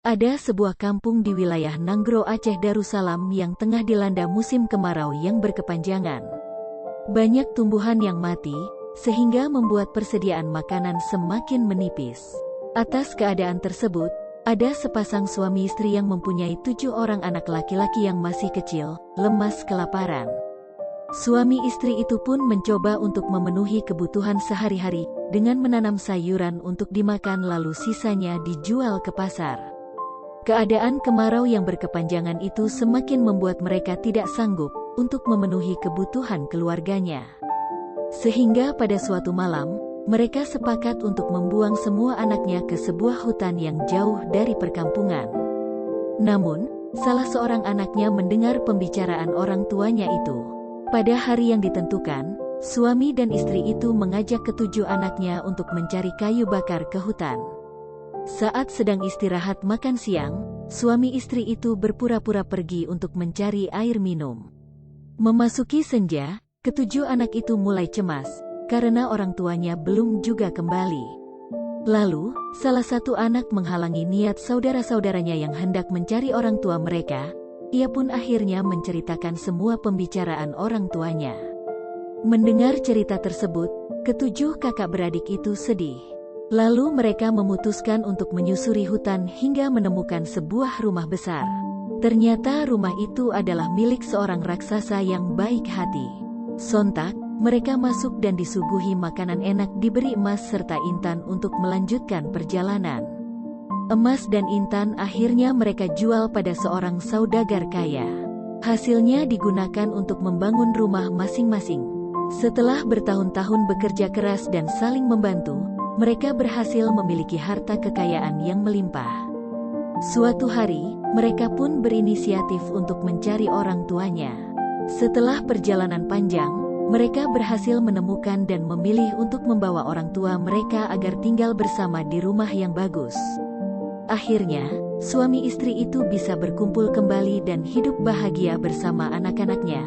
Ada sebuah kampung di wilayah Nanggro Aceh Darussalam yang tengah dilanda musim kemarau yang berkepanjangan. Banyak tumbuhan yang mati, sehingga membuat persediaan makanan semakin menipis. Atas keadaan tersebut, ada sepasang suami istri yang mempunyai 7 orang anak laki-laki yang masih kecil, lemas kelaparan. Suami istri itu pun mencoba untuk memenuhi kebutuhan sehari-hari, dengan menanam sayuran untuk dimakan lalu sisanya dijual ke pasar. Keadaan kemarau yang berkepanjangan itu semakin membuat mereka tidak sanggup untuk memenuhi kebutuhan keluarganya. Sehingga pada suatu malam, mereka sepakat untuk membuang semua anaknya ke sebuah hutan yang jauh dari perkampungan. Namun, salah seorang anaknya mendengar pembicaraan orang tuanya itu. Pada hari yang ditentukan, suami dan istri itu mengajak ketujuh anaknya untuk mencari kayu bakar ke hutan. Saat sedang istirahat makan siang, suami istri itu berpura-pura pergi untuk mencari air minum. Memasuki senja, ketujuh anak itu mulai cemas, karena orang tuanya belum juga kembali. Lalu, salah satu anak menghalangi niat saudara-saudaranya yang hendak mencari orang tua mereka. Ia pun akhirnya menceritakan semua pembicaraan orang tuanya. Mendengar cerita tersebut, ketujuh kakak beradik itu sedih. Lalu mereka memutuskan untuk menyusuri hutan hingga menemukan sebuah rumah besar. Ternyata rumah itu adalah milik seorang raksasa yang baik hati. Sontak, mereka masuk dan disuguhi makanan enak, diberi emas serta intan untuk melanjutkan perjalanan. Emas dan intan akhirnya mereka jual pada seorang saudagar kaya. Hasilnya digunakan untuk membangun rumah masing-masing. Setelah bertahun-tahun bekerja keras dan saling membantu, mereka berhasil memiliki harta kekayaan yang melimpah. Suatu hari, mereka pun berinisiatif untuk mencari orang tuanya. Setelah perjalanan panjang, mereka berhasil menemukan dan memilih untuk membawa orang tua mereka agar tinggal bersama di rumah yang bagus. Akhirnya, suami istri itu bisa berkumpul kembali dan hidup bahagia bersama anak-anaknya.